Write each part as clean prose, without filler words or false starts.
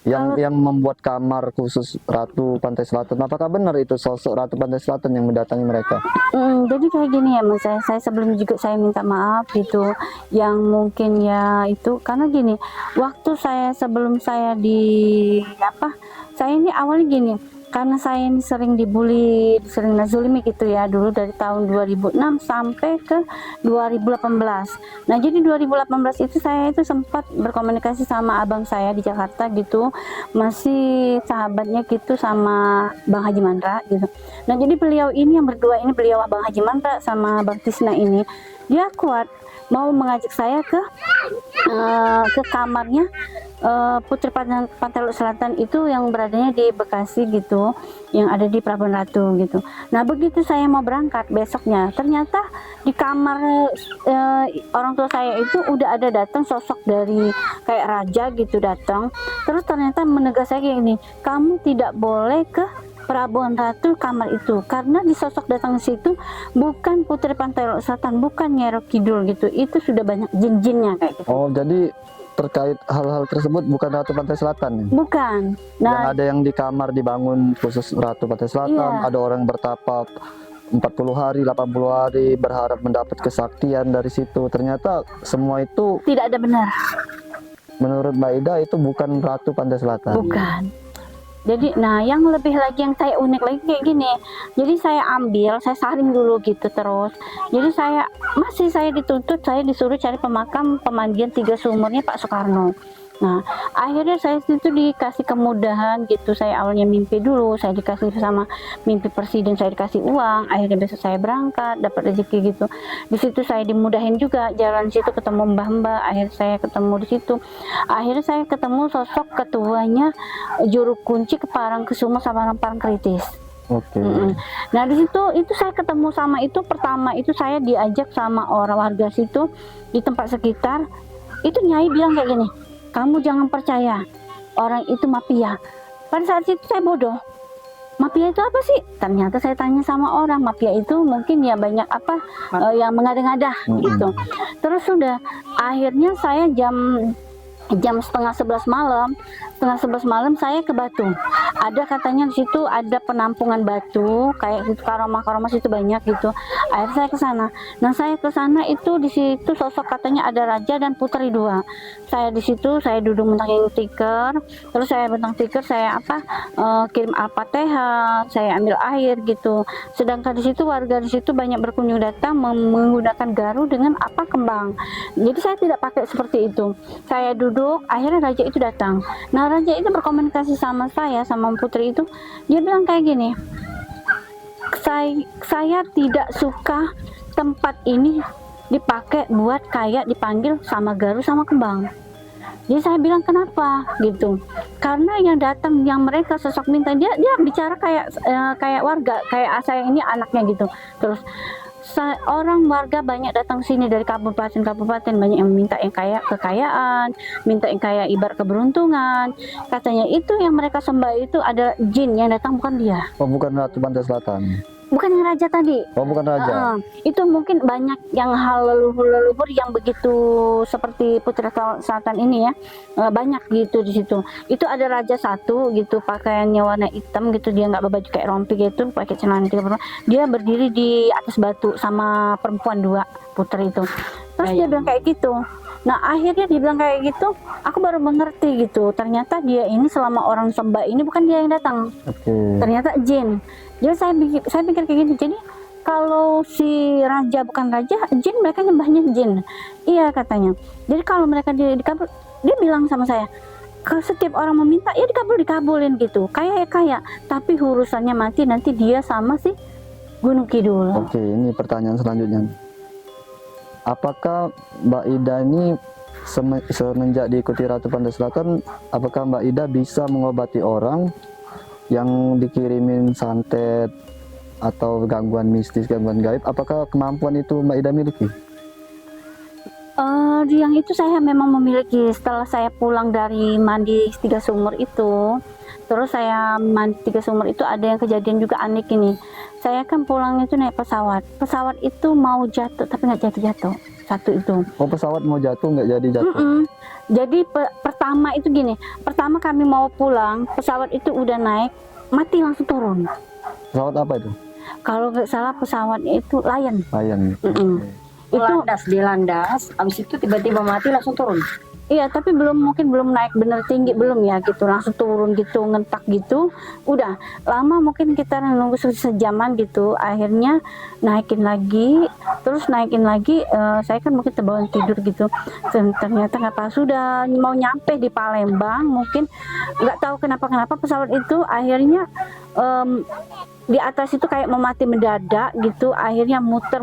Yang membuat kamar khusus Ratu Pantai Selatan, apakah benar itu sosok Ratu Pantai Selatan yang mendatangi mereka? Jadi kayak gini ya Mas, saya sebelum juga saya minta maaf gitu, yang mungkin ya itu karena gini, waktu saya sebelum saya saya ini awalnya gini, karena saya ini sering dibully, sering nazulimi gitu ya dulu dari tahun 2006 sampai ke 2018. Nah jadi 2018 itu saya itu sempat berkomunikasi sama abang saya di Jakarta gitu, masih sahabatnya gitu sama Bang Haji Mandra gitu. Nah jadi beliau ini yang berdua ini, beliau Bang Haji Mandra sama Bang Tisna ini, dia kuat mau mengajak saya ke kamarnya Putri Pantai Selatan itu yang beradanya di Bekasi gitu, yang ada di Pelabuhan Ratu gitu. Nah begitu saya mau berangkat besoknya, ternyata di kamar orang tua saya itu udah ada datang sosok dari kayak raja gitu datang, terus ternyata menegas saya kayak gini, kamu tidak boleh ke Pelabuhan Ratu kamar itu, karena di sosok datang ke situ bukan Putri Pantai Selatan, bukan Nyerok Kidul gitu, itu sudah banyak jin-jinnya kayak gitu. Oh, jadi terkait hal-hal tersebut bukan Ratu Pantai Selatan ya? Bukan. Yang ada yang di kamar dibangun khusus Ratu Pantai Selatan, ada orang bertapa 40 hari, 80 hari berharap mendapat kesaktian dari situ. Ternyata semua itu tidak ada benar. Menurut Mbak Ida itu bukan Ratu Pantai Selatan. Bukan. Jadi, nah yang lebih lagi yang saya unik lagi kayak gini. Jadi saya ambil, saya saring dulu gitu terus. Jadi saya dituntut, saya disuruh cari pemakam pemandian 3 sumurnya Pak Soekarno. Nah, akhirnya saya itu dikasih kemudahan gitu. Saya awalnya mimpi dulu, saya dikasih sama mimpi presiden, saya dikasih uang. Akhirnya besok saya berangkat, dapat rezeki gitu. Di situ saya dimudahin juga, jalan situ ketemu mbah-mbah. Akhirnya saya ketemu di situ. Akhirnya saya ketemu sosok ketuanya juru kunci Parangkusumo sama Parangkritis. Oke. Nah di situ itu saya ketemu sama itu pertama itu saya diajak sama orang warga situ di tempat sekitar. Itu Nyai bilang kayak gini, kamu jangan percaya orang itu mafia. Pada saat itu saya bodoh, mafia itu apa sih? Ternyata saya tanya sama orang, mafia itu mungkin ya banyak yang mengada-ngada gitu. Terus sudah akhirnya saya jam setengah 11 malam saya ke Batu. Ada katanya di situ ada penampungan batu kayak gitu, karomah situ banyak gitu. Akhirnya saya ke sana. Nah saya ke sana itu di situ sosok katanya ada raja dan putri 2. Saya di situ saya duduk mentangin tikar, terus saya bentang tikar, saya kirim Al-Fatihah, saya ambil air gitu. Sedangkan di situ warga di situ banyak berkunjung datang menggunakan garu dengan kembang. Jadi saya tidak pakai seperti itu. Saya duduk, akhirnya raja itu datang. Nah raja itu berkomunikasi sama saya, sama putri itu. Dia bilang kayak gini, saya tidak suka tempat ini dipakai buat kayak dipanggil sama garu sama kembang. Jadi saya bilang kenapa gitu, karena yang datang yang mereka sosok minta, dia bicara kayak warga, kayak saya ini anaknya gitu. Terus orang warga banyak datang sini dari kabupaten banyak yang minta yang kayak kekayaan, minta yang kayak ibarat keberuntungan. Katanya itu yang mereka sembah itu adalah jin yang datang, bukan dia. Oh, bukan Ratu Pantai Selatan. Bukan yang raja tadi. Oh, bukan raja. Itu mungkin banyak yang hal leluhur yang begitu seperti Putri Selatan ini ya. Banyak gitu di situ. Itu ada raja satu gitu, pakaiannya warna hitam gitu, dia nggak berbaju kayak rompi gitu, pakai celana dia berdiri di atas batu sama perempuan 2 putri itu. Terus dia bilang kayak gitu. Nah akhirnya dia bilang kayak gitu, aku baru mengerti gitu. Ternyata dia ini selama orang sembah ini bukan dia yang datang. Ternyata jin. Jadi saya pikir kayak gini. Jadi kalau si raja bukan raja, jin, mereka nyembahnya jin. Iya katanya. Jadi kalau mereka dikabul, dia bilang sama saya, kalau setiap orang meminta ya dikabulin gitu. Kayak tapi urusannya mati nanti dia sama si Gunung Kidul. Oke, ini pertanyaan selanjutnya. Apakah Mbak Ida ini semenjak diikuti Ratu Pantai Selatan, apakah Mbak Ida bisa mengobati orang yang dikirimin santet atau gangguan mistis, gangguan gaib? Apakah kemampuan itu Mbak Ida miliki? Yang itu saya memang memiliki. Setelah saya pulang dari mandi 3 sumur itu, terus saya mandi 3 sumur itu, ada yang kejadian juga aneh ini. Saya kan pulang itu naik pesawat itu mau jatuh tapi nggak jatuh. satu itu. Oh, pesawat mau jatuh nggak jadi jatuh. Jadi pertama itu gini, pertama kami mau pulang, pesawat itu udah naik, mati langsung turun. Pesawat apa itu? Kalau nggak salah pesawatnya itu Lion. Lion. Itu Landas, dia landas, habis itu tiba-tiba mati langsung turun. iya, tapi mungkin belum naik bener tinggi belum ya gitu, langsung turun gitu, ngentak gitu. Udah lama mungkin kita nunggu sejaman gitu, akhirnya naikin lagi, terus naikin lagi. Saya kan mungkin terbangun tidur gitu, dan ternyata nggak pas, sudah mau nyampe di Palembang, mungkin nggak tahu kenapa pesawat itu akhirnya di atas itu kayak mau mati mendadak gitu, akhirnya muter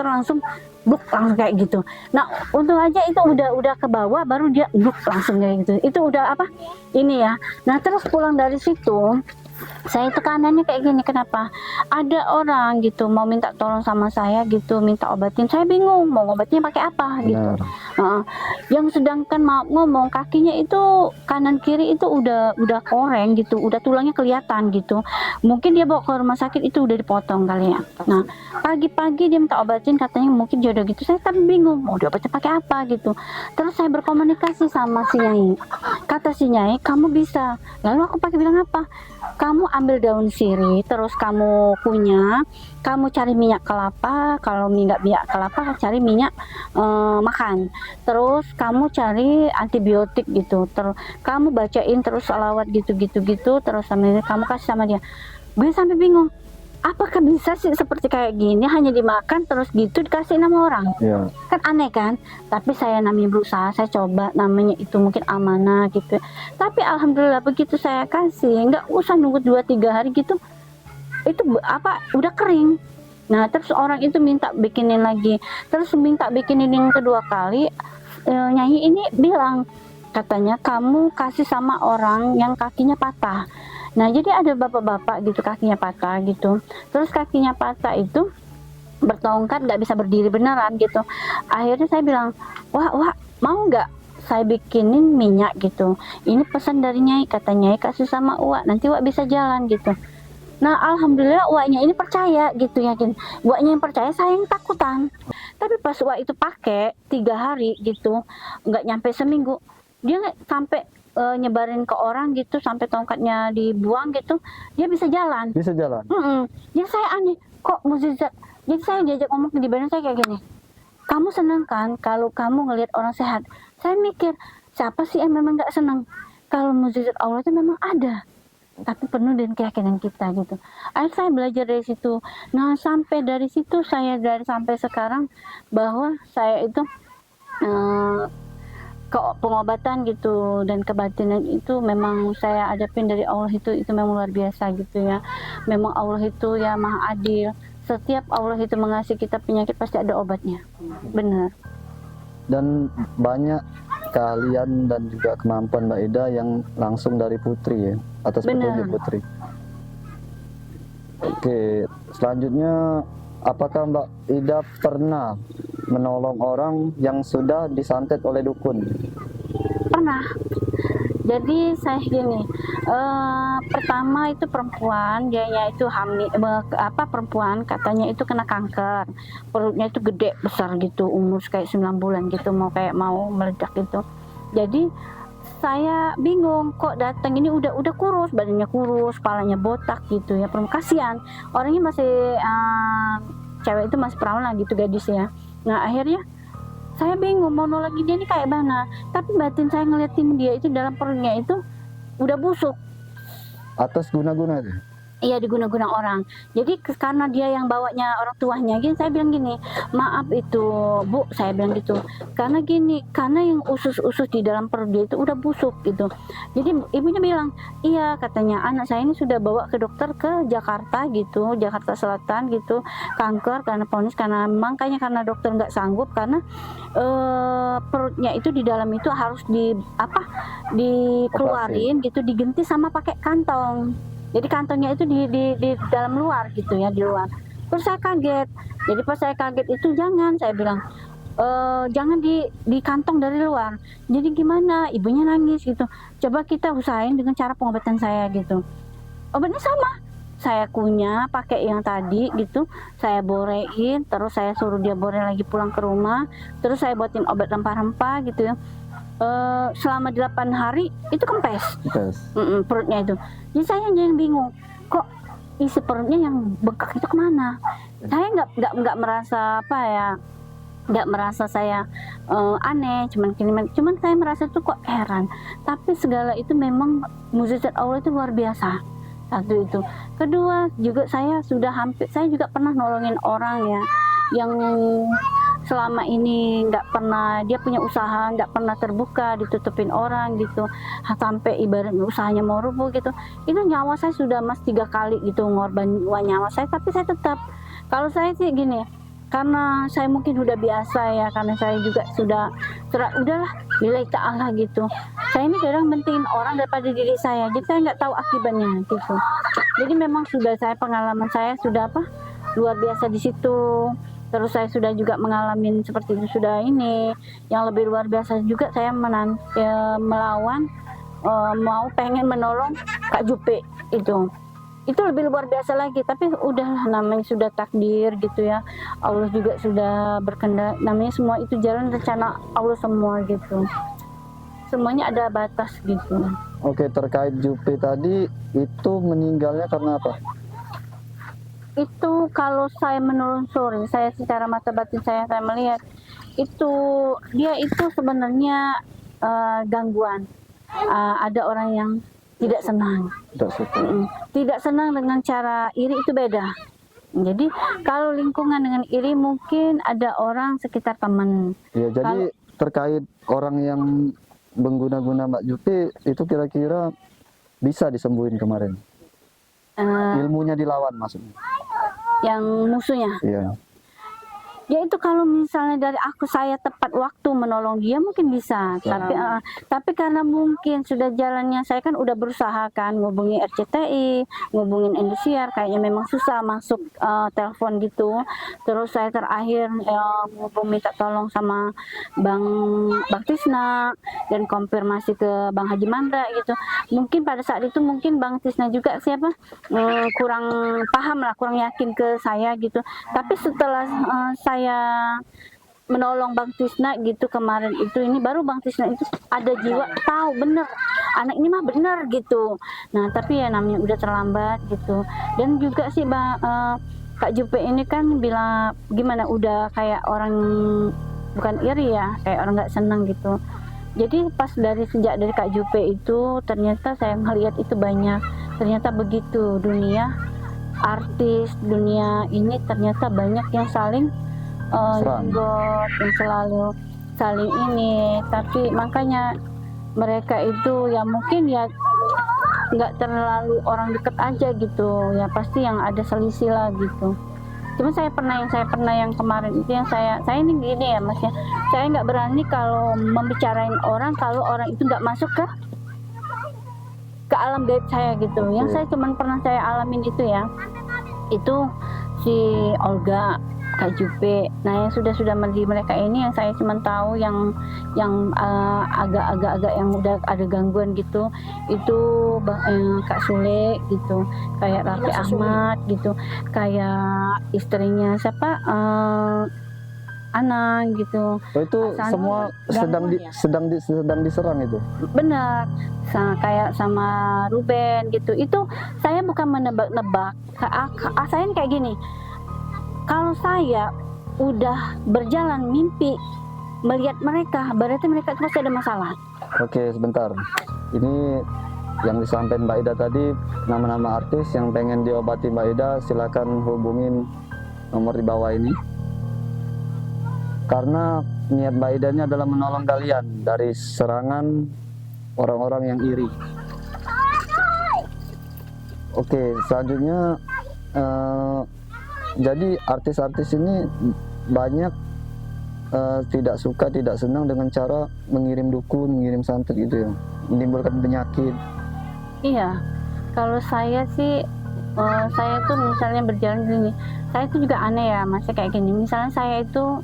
langsung bluk langsung kayak gitu. Nah untung aja itu udah ke bawah, baru dia bluk langsung kayak gitu. Itu udah apa ini ya. Nah terus pulang dari situ, saya itu kanannya kayak gini, kenapa ada orang gitu mau minta tolong sama saya gitu, minta obatin. Saya bingung mau ngobatinnya pakai apa gitu. Yang sedangkan mau ngomong kakinya itu kanan kiri itu udah koreng gitu, udah tulangnya kelihatan gitu. Mungkin dia bawa ke rumah sakit itu udah dipotong kali ya. Nah pagi-pagi dia minta obatin, katanya mungkin jodoh gitu. Saya kan bingung mau diobatin pakai apa gitu. Terus saya berkomunikasi sama si Nyai. Kata si Nyai, kamu bisa. Lalu aku pakai bilang apa? Kamu ambil daun sirih, terus kamu kamu cari minyak kelapa. Kalau minyak kelapa, cari minyak makan. Terus kamu cari antibiotik gitu. Terus kamu bacain terus salawat gitu. Terus sampai kamu kasih sama dia. Gue sampai bingung, apakah bisa sih seperti kayak gini hanya dimakan terus gitu dikasih nama orang? Iya. Kan aneh kan? Tapi saya namanya berusaha, saya coba, namanya itu mungkin amanah gitu. Tapi alhamdulillah begitu saya kasih, nggak usah nunggu 2-3 hari gitu, itu udah kering. Nah terus orang itu minta bikinin lagi, terus minta bikinin yang kedua kali. Nyai ini bilang, katanya kamu kasih sama orang yang kakinya patah. Nah jadi ada bapak-bapak gitu kakinya patah gitu, terus kakinya patah itu bertongkat, nggak bisa berdiri beneran gitu. Akhirnya saya bilang, wah mau nggak saya bikinin minyak gitu, ini pesan dari Nyai, kata Nyai kasih sama Uak, nanti Uak bisa jalan gitu. Nah alhamdulillah Uaknya ini percaya gitu, yakin. Uaknya yang percaya, saya yang takutan. Tapi pas Uak itu pakai 3 hari gitu, nggak nyampe seminggu, dia sampai nyebarin ke orang gitu, sampai tongkatnya dibuang gitu, dia bisa jalan. Jadi saya aneh, kok mukjizat. Jadi saya diajak ngomong di badan saya kayak gini, kamu senang kan kalau kamu ngelihat orang sehat? Saya mikir, siapa sih yang memang nggak senang kalau mukjizat Allah itu memang ada, tapi penuh dengan keyakinan kita gitu. Akhirnya saya belajar dari situ. Nah sampai dari situ sampai sekarang bahwa saya itu ke pengobatan gitu dan kebatinan itu memang saya hadapin dari Allah, itu memang luar biasa gitu ya. Memang Allah itu ya maha adil. Setiap Allah itu mengasih kita penyakit pasti ada obatnya. Benar. Dan banyak keahlian dan juga kemampuan Mbak Ida yang langsung dari Putri ya, atas petunjuk Putri. Oke, selanjutnya apakah Mbak Ida pernah menolong orang yang sudah disantet oleh dukun? Pernah. Jadi saya gini, pertama itu perempuan, dia itu hamil, perempuan katanya itu kena kanker, perutnya itu gede besar gitu, umur kayak 9 bulan gitu, mau meledak gitu. Jadi saya bingung, kok datang ini udah kurus, badannya kurus, kepalanya botak gitu ya, kasihan orangnya masih cewek itu masih perawan lah gitu, gadis ya. Nah akhirnya saya bingung mau nolongin dia ini kayak mana, tapi batin saya ngeliatin dia itu dalam perutnya itu udah busuk. Atas guna-guna itu? Iya, diguna-guna orang. Jadi karena dia yang bawanya orang tuanya gini, saya bilang gini, maaf itu Bu, saya bilang gitu, karena yang usus-usus di dalam perut dia itu udah busuk gitu. Jadi ibunya bilang, iya katanya anak saya ini sudah bawa ke dokter ke Jakarta gitu, Jakarta Selatan gitu, kanker karena ponis, karena makanya dokter nggak sanggup karena perutnya itu di dalam itu harus dikeluarin gitu, digenti sama pakai kantong. Jadi kantongnya itu di dalam luar gitu ya, di luar. Terus saya kaget. Jadi pas saya kaget itu saya bilang, jangan di kantong dari luar. Jadi gimana? Ibunya nangis gitu. Coba kita usahain dengan cara pengobatan saya gitu. Obatnya saya kunyah pakai yang tadi gitu, saya borein, terus saya suruh dia bore lagi pulang ke rumah, terus saya buatin obat rempah-rempah gitu ya. Selama 8 hari itu kempes. Yes. Perutnya itu. Jadi saya yang bingung, kok isi perutnya yang bengkak itu kemana? Saya nggak merasa apa ya, nggak merasa saya aneh, cuman saya merasa tuh kok heran. Tapi segala itu memang mukjizat Allah itu luar biasa. Satu itu. Kedua juga saya juga pernah nolongin orang ya yang selama ini nggak pernah, dia punya usaha nggak pernah terbuka, ditutupin orang gitu, sampai ibarat usahanya mau rubuh gitu. Itu nyawa saya sudah 3 kali gitu ngorban nyawa saya, tapi saya tetap, kalau saya sih gini, karena saya mungkin udah biasa ya, karena saya juga sudah udahlah lillahi ta'ala gitu. Saya ini kadang mentingin orang daripada diri saya, jadi saya nggak tahu akibatnya gitu. Jadi memang sudah pengalaman saya sudah luar biasa di situ. Terus saya sudah juga mengalami seperti itu, sudah ini yang lebih luar biasa juga, saya melawan pengen menolong Kak Jupe itu lebih luar biasa lagi. Tapi udah namanya sudah takdir gitu ya, Allah juga sudah berkehendak, namanya semua itu jalan rencana Allah semua gitu, semuanya ada batas gitu. Oke, terkait Jupe tadi itu meninggalnya karena apa? Itu kalau saya menelusuri, saya secara mata batin saya melihat itu dia itu sebenarnya gangguan. Ada orang yang tidak senang. Tidak senang dengan cara iri, itu beda. Jadi kalau lingkungan dengan iri mungkin ada orang sekitar teman. Ya, jadi terkait orang yang mengguna-guna Mbak Jupe itu kira-kira bisa disembuhin kemarin? Ilmunya dilawan maksudnya? Yang musuhnya? Iya. Ya itu kalau misalnya dari saya tepat waktu menolong dia mungkin bisa, tapi karena mungkin sudah jalannya, saya kan udah berusaha kan ngubungi RCTI, ngubungin Indosiar, kayaknya memang susah masuk telepon gitu. Terus saya terakhir minta tolong sama Bang Tisna dan konfirmasi ke Bang Haji Mandra gitu. Mungkin pada saat itu mungkin Bang Tisna juga kurang paham lah, kurang yakin ke saya gitu. Tapi setelah saya menolong Bang Tisna gitu kemarin ini baru Bang Tisna itu ada jiwa, tahu bener anak ini mah bener gitu. Nah tapi ya namanya udah terlambat gitu. Dan juga sih Kak Jupe ini kan bilang gimana, udah kayak orang bukan iri ya, kayak orang nggak senang gitu. Jadi pas sejak dari Kak Jupe itu ternyata saya melihat itu banyak, ternyata begitu dunia artis, dunia ini ternyata banyak yang saling yang selalu saling ini. Tapi makanya mereka itu ya mungkin ya nggak terlalu orang deket aja gitu ya, pasti yang ada selisih lah gitu. Cuma saya pernah yang kemarin itu yang saya ini gini ya Mas ya, saya nggak berani kalau membicarain orang kalau orang itu nggak masuk ke alam gaib saya gitu. Yang saya cuman pernah saya alamin itu ya, itu si Olga, Kak Jupe. Nah yang sudah di mereka ini yang saya cuma tahu yang agak-agak yang udah ada gangguan gitu, itu Kak Sule gitu, kayak Raffi Ahmad gitu, kayak istrinya siapa Anang gitu. Oh itu semua sedang diserang itu? Benar. Kayak sama Ruben gitu. Itu saya bukan menebak-nebak. Saya kayak gini. Kalau saya udah berjalan mimpi melihat mereka, berarti mereka pasti ada masalah. Oke, sebentar. Ini yang disampaikan Mbak Ida tadi, nama-nama artis yang pengen diobati Mbak Ida, silakan hubungin nomor di bawah ini. Karena niat Mbak Ida ini adalah menolong kalian dari serangan orang-orang yang iri. Oke, selanjutnya jadi artis-artis ini banyak tidak suka, tidak senang dengan cara mengirim dukun, mengirim santet gitu ya, menimbulkan penyakit. Iya, kalau saya sih, saya tuh misalnya berjalan gini, saya itu juga aneh ya, masih kayak gini. Misalnya saya itu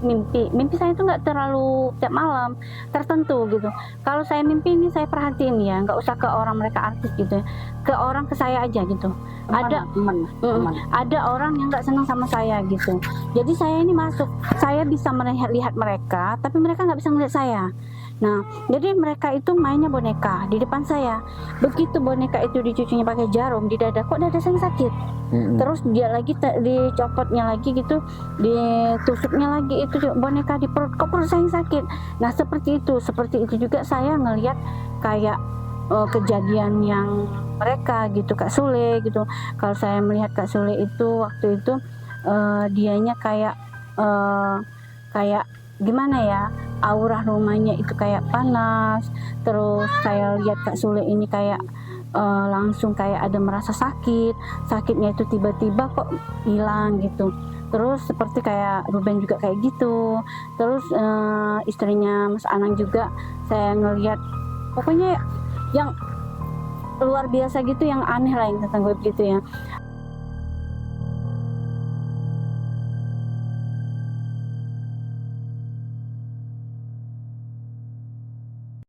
mimpi saya itu nggak terlalu tiap malam, tertentu gitu. Kalau saya mimpi ini saya perhatiin ya, nggak usah ke orang mereka artis gitu ya, ke saya aja gitu. Ada orang yang nggak senang sama saya gitu, jadi saya ini masuk, saya bisa melihat mereka tapi mereka nggak bisa melihat saya. Nah, jadi mereka itu mainnya boneka di depan saya. Begitu boneka itu dicucinya pakai jarum di dada, kok dada saya sakit. Terus dia lagi dicopotnya lagi gitu, ditusuknya lagi itu boneka di perut, kok perut saya sakit. Nah, seperti itu juga saya ngelihat kayak kejadian yang mereka gitu, Kak Sule gitu. Kalau saya melihat Kak Sule itu waktu itu dianya kayak gimana ya, aura rumahnya itu kayak panas. Terus saya lihat Kak Sule ini kayak langsung kayak ada merasa sakitnya itu tiba-tiba kok hilang gitu. Terus seperti kayak Ruben juga kayak gitu. Terus istrinya Mas Anang juga saya ngelihat pokoknya yang luar biasa gitu, yang aneh lah, yang tentang gue gitu ya.